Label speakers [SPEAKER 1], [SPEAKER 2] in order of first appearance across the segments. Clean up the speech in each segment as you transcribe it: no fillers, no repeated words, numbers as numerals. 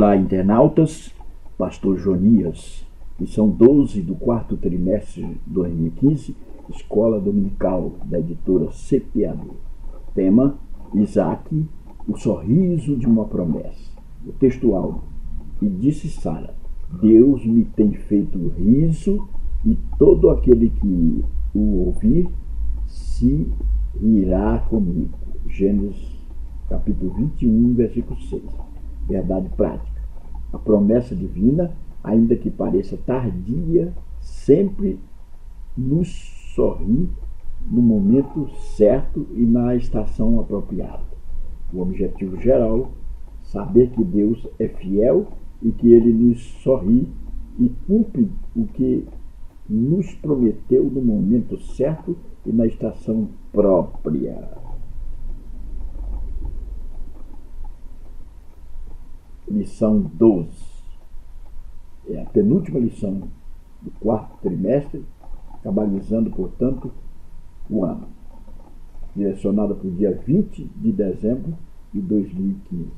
[SPEAKER 1] Olá, internautas. Pastor Jonias, lição 12 do quarto trimestre de 2015, Escola Dominical da editora CPAD. Tema: Isaac, o sorriso de uma promessa. O texto áudio: E disse Sara: Deus me tem feito riso, e todo aquele que o ouvir se irá comigo. Gênesis capítulo 21, versículo 6. Verdade prática. A promessa divina, ainda que pareça tardia, sempre nos sorri no momento certo e na estação apropriada. O objetivo geral: saber que Deus é fiel e que Ele nos sorri e cumpre o que nos prometeu no momento certo e na estação própria. Lição 12. É a penúltima lição do quarto trimestre, cabalizando, portanto, o ano. Direcionada para o dia 20 de dezembro de 2015.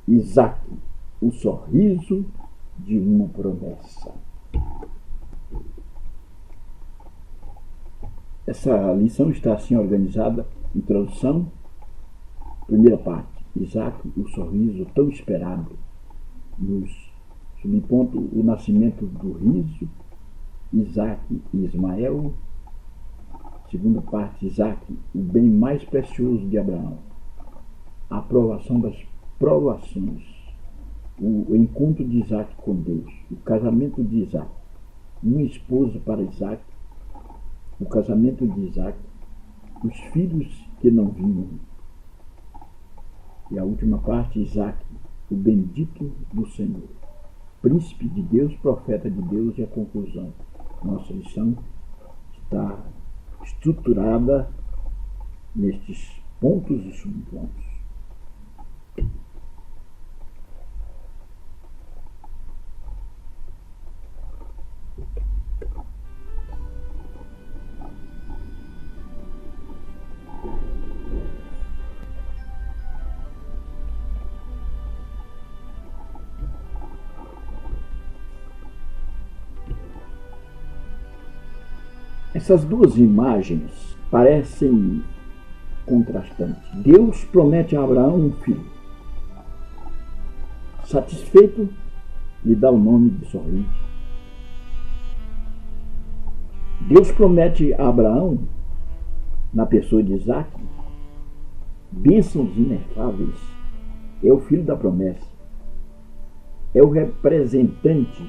[SPEAKER 1] Isaac, o sorriso de uma promessa. Essa lição está assim organizada: introdução, primeira parte, Isaac, o sorriso tão esperado, nos subponto o nascimento do riso, Isaac e Ismael. Segunda parte, Isaac, o bem mais precioso de Abraão, a aprovação das provações, o encontro de Isaac com Deus, o casamento de Isaac, uma esposa para Isaac, o casamento de Isaac, os filhos que não vinham. E a última parte, Isaac, o bendito do Senhor, príncipe de Deus, profeta de Deus. E a conclusão. Nossa lição está estruturada nestes pontos e subpontos. Essas duas imagens parecem contrastantes. Deus promete a Abraão um filho. Satisfeito, lhe dá o nome de sorriso. Deus promete a Abraão, na pessoa de Isaac, bênçãos inefáveis. É o filho da promessa. É o representante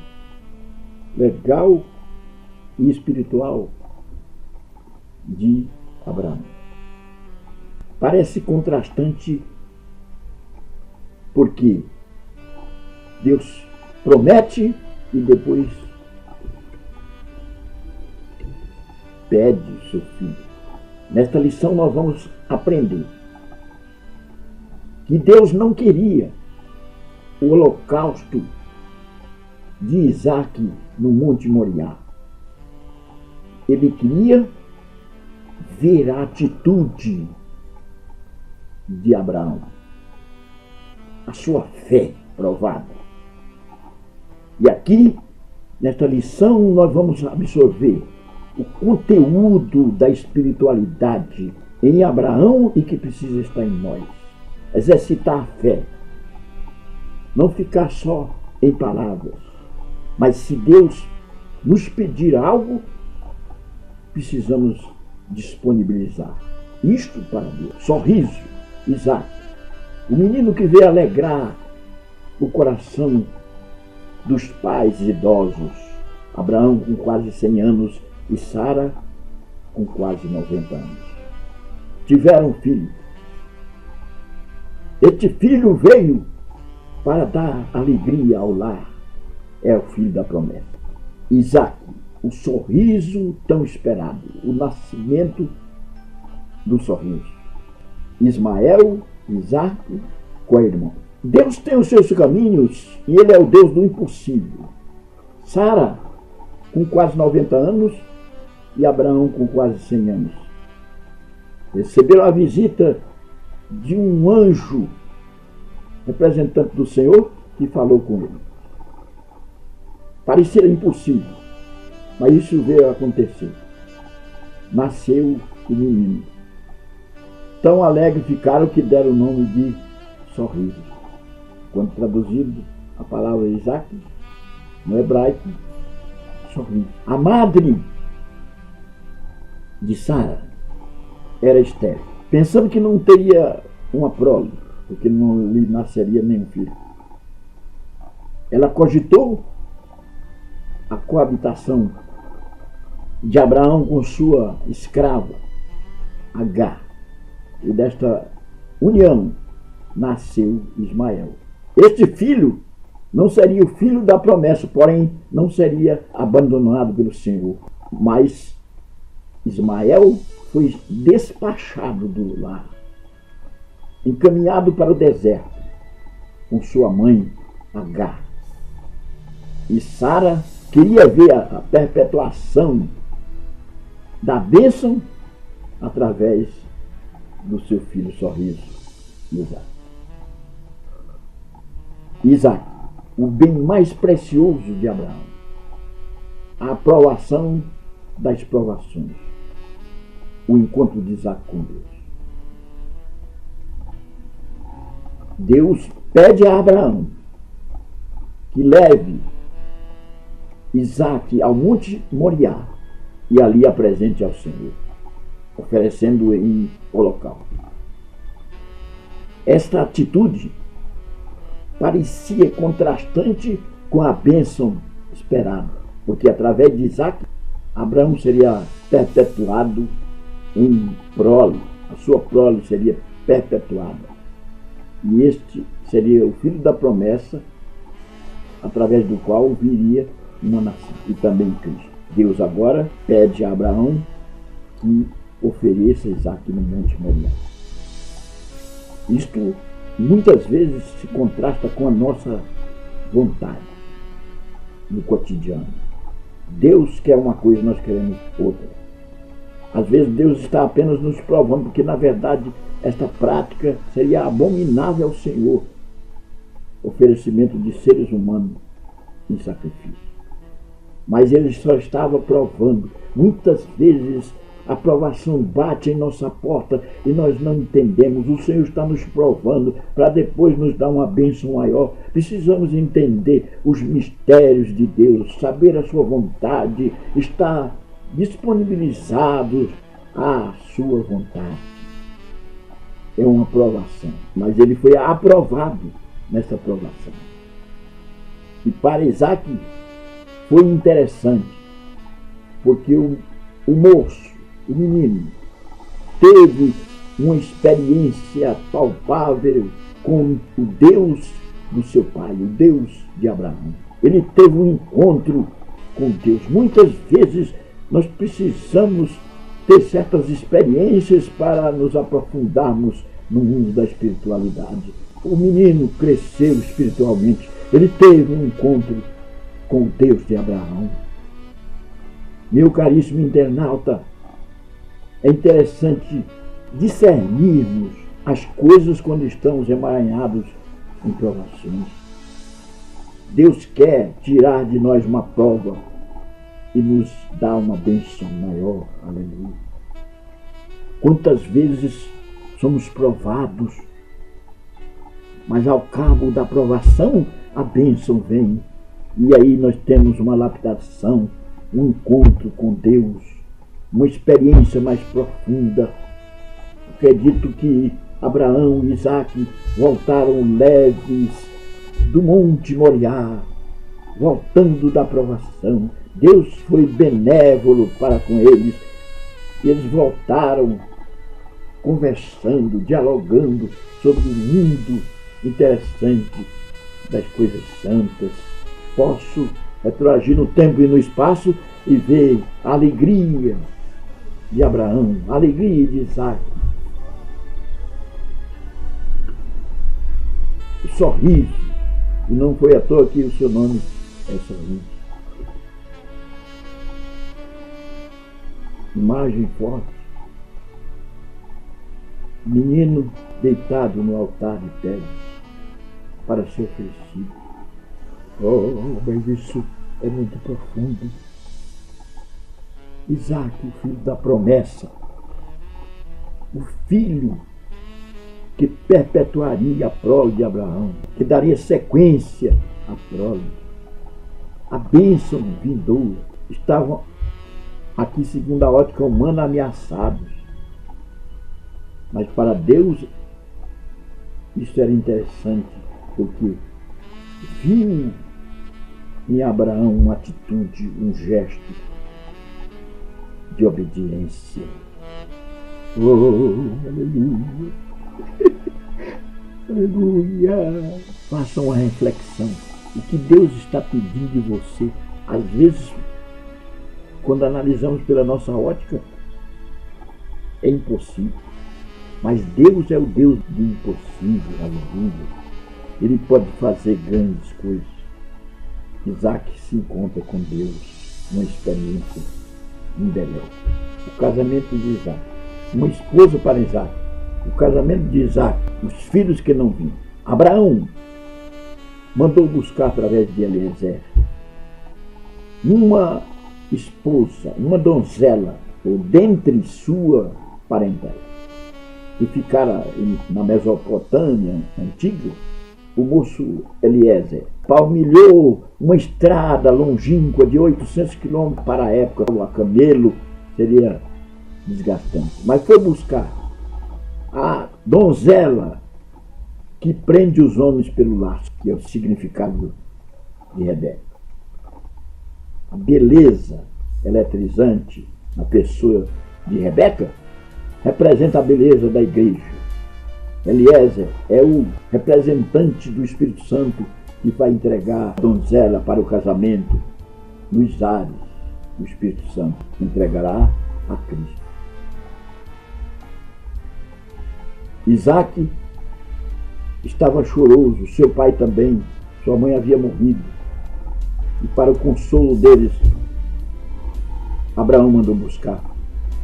[SPEAKER 1] legal e espiritual de Abraão. Parece contrastante porque Deus promete e depois pede o seu filho. Nesta lição nós vamos aprender que Deus não queria o holocausto de Isaac no Monte Moriá. Ele queria ver a atitude de Abraão, a sua fé provada. E aqui, nesta lição, nós vamos absorver o conteúdo da espiritualidade em Abraão e que precisa estar em nós. Exercitar a fé. Não ficar só em palavras, mas se Deus nos pedir algo, precisamos disponibilizar isto para Deus. Sorriso, Isaac, o menino que veio alegrar o coração dos pais idosos. Abraão com quase 100 anos e Sara com quase 90 anos. Tiveram um filho. Este filho veio para dar alegria ao lar. É o filho da promessa. Isaac, o sorriso tão esperado, o nascimento do sorriso. Ismael, Isaac, co-irmão. Deus tem os seus caminhos e Ele é o Deus do impossível. Sara, com quase 90 anos, e Abraão, com quase 100 anos, receberam a visita de um anjo, representante do Senhor, que falou com ele. Parecia impossível, mas isso veio a acontecer. Nasceu o menino. Tão alegre ficaram que deram o nome de Sorriso. Quando traduzido a palavra Isaac, no hebraico, sorriso. A madre de Sara era estéril, pensando que não teria uma prole, porque não lhe nasceria nenhum filho. Ela cogitou a coabitação de Abraão com sua escrava, Agar. E desta união nasceu Ismael. Este filho não seria o filho da promessa, porém não seria abandonado pelo Senhor. Mas Ismael foi despachado do lar, encaminhado para o deserto, com sua mãe, Agar. E Sara queria ver a perpetuação da bênção através do seu filho Sorriso, Isaac. Isaac, o bem mais precioso de Abraão, a aprovação das provações, o encontro de Isaac com Deus. Deus pede a Abraão que leve Isaac ao Monte Moriá e ali apresente ao Senhor, oferecendo-o em holocausto. Esta atitude parecia contrastante com a bênção esperada, porque através de Isaac, Abraão seria perpetuado em prole, a sua prole seria perpetuada. E este seria o filho da promessa, através do qual viria uma nação, e também Cristo. Deus agora pede a Abraão que ofereça Isaac no Monte Moriá. Isto muitas vezes se contrasta com a nossa vontade no cotidiano. Deus quer uma coisa, nós queremos outra. Às vezes Deus está apenas nos provando, porque na verdade esta prática seria abominável ao Senhor, oferecimento de seres humanos em sacrifício. Mas Ele só estava provando. Muitas vezes a provação bate em nossa porta e nós não entendemos. O Senhor está nos provando para depois nos dar uma bênção maior. Precisamos entender os mistérios de Deus, saber a sua vontade, estar disponibilizados à sua vontade. É uma provação, mas ele foi aprovado nessa provação. E para Isaac foi interessante, porque o moço, o menino, teve uma experiência palpável com o Deus do seu pai, o Deus de Abraão. Ele teve um encontro com Deus. Muitas vezes nós precisamos ter certas experiências para nos aprofundarmos no mundo da espiritualidade. O menino cresceu espiritualmente. Ele teve um encontro com o Deus de Abraão. Meu caríssimo internauta, é interessante discernirmos as coisas quando estamos emaranhados em provações. Deus quer tirar de nós uma prova e nos dar uma bênção maior. Aleluia. Quantas vezes somos provados, mas ao cabo da provação a bênção vem. E aí nós temos uma lapidação, um encontro com Deus, uma experiência mais profunda. Acredito que Abraão e Isaac voltaram leves do Monte Moriá, voltando da provação. Deus foi benévolo para com eles. Eles voltaram conversando, dialogando sobre o mundo interessante das coisas santas. Posso retroagir no tempo e no espaço e ver a alegria de Abraão, a alegria de Isaac, o sorriso, e não foi à toa que o seu nome é Sorriso. Imagem forte, menino deitado no altar de pedra para ser oferecido. Oh, mas isso é muito profundo. Isaac, o filho da promessa, o filho que perpetuaria a prole de Abraão, que daria sequência à prole, a bênção vindoura, estavam aqui, segundo a ótica humana, ameaçados. Mas para Deus isso era interessante, porque viu em Abraão uma atitude, um gesto de obediência. Oh, aleluia! Aleluia! Façam uma reflexão. O que Deus está pedindo de você, às vezes, quando analisamos pela nossa ótica, é impossível. Mas Deus é o Deus do impossível, aleluia. Ele pode fazer grandes coisas. Isaac se encontra com Deus, uma experiência em Belém. O casamento de Isaac, uma esposa para Isaac, o casamento de Isaac, os filhos que não vinham. Abraão mandou buscar através de Eliezer uma esposa, uma donzela, ou dentre sua parentela, que ficara na Mesopotâmia antiga. O moço Eliezer palmilhou uma estrada longínqua de 800 quilômetros para a época, a camelo seria desgastante, mas foi buscar a donzela que prende os homens pelo laço, que é o significado de Rebeca. A beleza eletrizante na pessoa de Rebeca representa a beleza da igreja. Eliezer é o representante do Espírito Santo que vai entregar a donzela para o casamento nos ares. O Espírito Santo entregará a Cristo. Isaac estava choroso, seu pai também, sua mãe havia morrido. E para o consolo deles, Abraão mandou buscar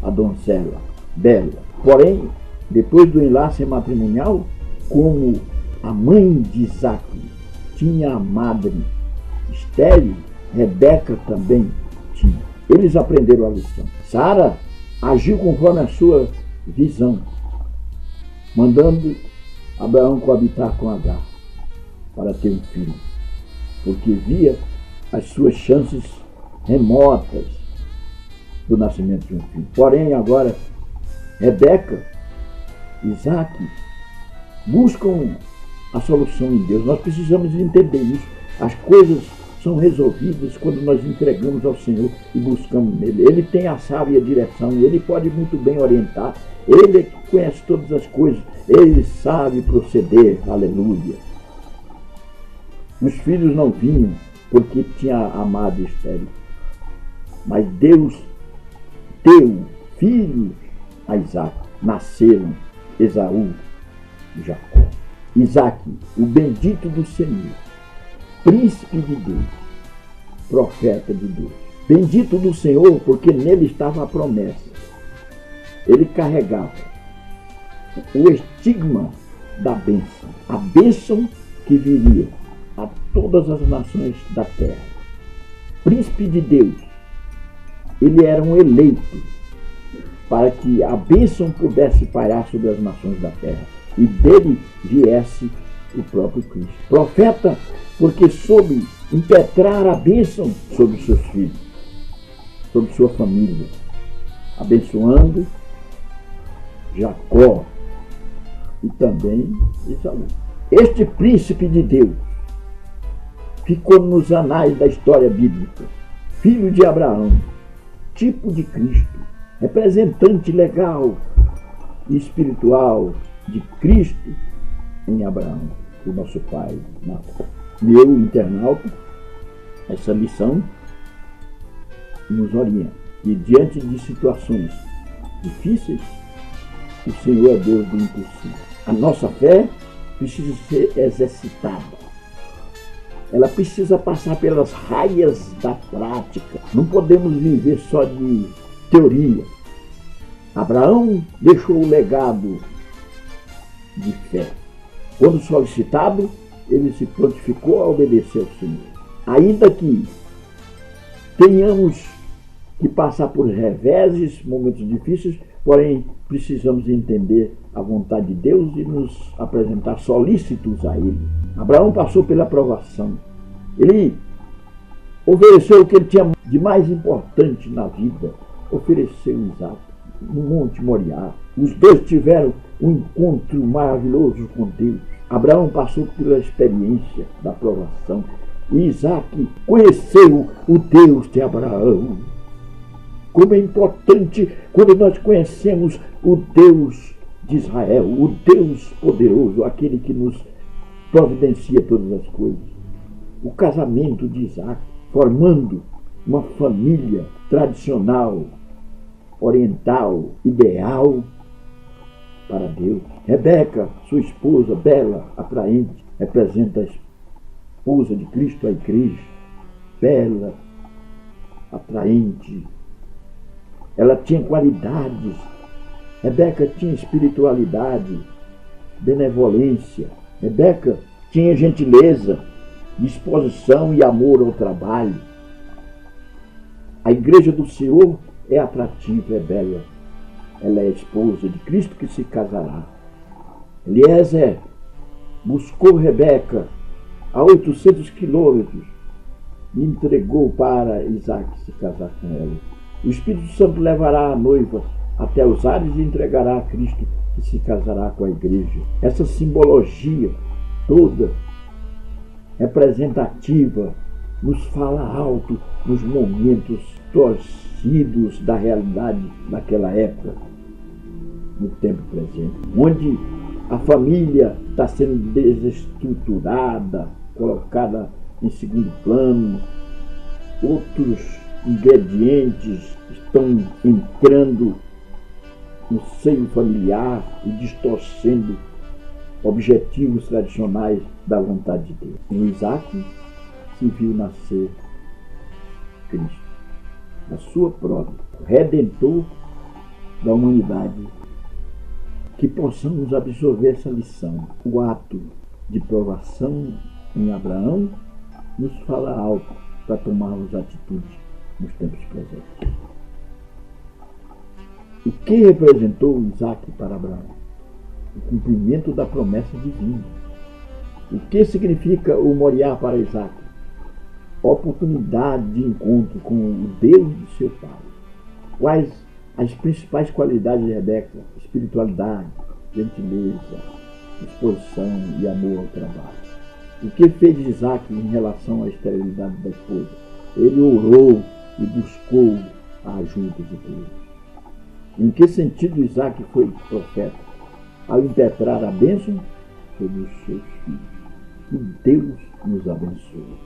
[SPEAKER 1] a donzela bela. Porém, depois do enlace matrimonial, como a mãe de Isaac tinha a madre estéril, Rebeca também tinha. Eles aprenderam a lição. Sara agiu conforme a sua visão, mandando Abraão coabitar com Agar para ter um filho, porque via as suas chances remotas do nascimento de um filho. Porém, agora, Rebeca, Isaac, buscam a solução em Deus. Nós precisamos entender isso. As coisas são resolvidas quando nós entregamos ao Senhor e buscamos nele. Ele tem a sábia direção, ele pode muito bem orientar, ele é que conhece todas as coisas, ele sabe proceder, aleluia. Os filhos não vinham porque tinha a madre estéril, mas Deus deu filhos a Isaac. Nasceram Esaú e Jacó. Isaac, o bendito do Senhor, príncipe de Deus, profeta de Deus. Bendito do Senhor, porque nele estava a promessa. Ele carregava o estigma da bênção, a bênção que viria a todas as nações da terra. Príncipe de Deus, ele era um eleito para que a bênção pudesse pairar sobre as nações da terra e dele viesse o próprio Cristo. Profeta, porque soube impetrar a bênção sobre os seus filhos, sobre sua família, abençoando Jacó e também Esaú. Este príncipe de Deus ficou nos anais da história bíblica, filho de Abraão, tipo de Cristo, representante legal e espiritual de Cristo em Abraão, o nosso pai na fé. Meu internauta, essa lição nos orienta. E diante de situações difíceis, o Senhor é Deus do impossível. A nossa fé precisa ser exercitada. Ela precisa passar pelas raias da prática. Não podemos viver só de teoria. Abraão deixou o legado de fé. Quando solicitado, ele se prontificou a obedecer ao Senhor. Ainda que tenhamos que passar por reveses, momentos difíceis, porém precisamos entender a vontade de Deus e nos apresentar solícitos a Ele. Abraão passou pela provação. Ele ofereceu o que ele tinha de mais importante na vida, ofereceu Isaac no Monte Moriá. Os dois tiveram um encontro maravilhoso com Deus. Abraão passou pela experiência da provação e Isaac conheceu o Deus de Abraão. Como é importante quando nós conhecemos o Deus de Israel, o Deus poderoso, aquele que nos providencia todas as coisas. O casamento de Isaac, formando uma família tradicional, oriental, ideal para Deus. Rebeca, sua esposa, bela, atraente, representa a esposa de Cristo, a igreja. Bela, atraente. Ela tinha qualidades. Rebeca tinha espiritualidade, benevolência. Rebeca tinha gentileza, disposição e amor ao trabalho. A igreja do Senhor é atrativa, é bela. Ela é a esposa de Cristo que se casará. Eliezer buscou Rebeca a 800 quilômetros e entregou para Isaac se casar com ela. O Espírito Santo levará a noiva até os ares e entregará a Cristo que se casará com a igreja. Essa simbologia toda representativa nos fala alto nos momentos torcidos da realidade daquela época, no tempo presente, onde a família está sendo desestruturada, colocada em segundo plano, outros ingredientes estão entrando no seio familiar e distorcendo objetivos tradicionais da vontade de Deus. Em Isaac se viu nascer Cristo, a sua prova, o Redentor da humanidade. Que possamos absorver essa lição. O ato de provação em Abraão nos fala alto para tomarmos atitudes nos tempos presentes. O que representou Isaac para Abraão? O cumprimento da promessa divina. O que significa o Moriá para Isaac? Oportunidade de encontro com o Deus de seu pai. Quais as principais qualidades de Rebeca? Espiritualidade, gentileza, disposição e amor ao trabalho. O que fez Isaac em relação à esterilidade da esposa? Ele orou e buscou a ajuda de Deus. Em que sentido Isaac foi profeta? Ao impetrar a bênção sobre os seus filhos. Que Deus nos abençoe.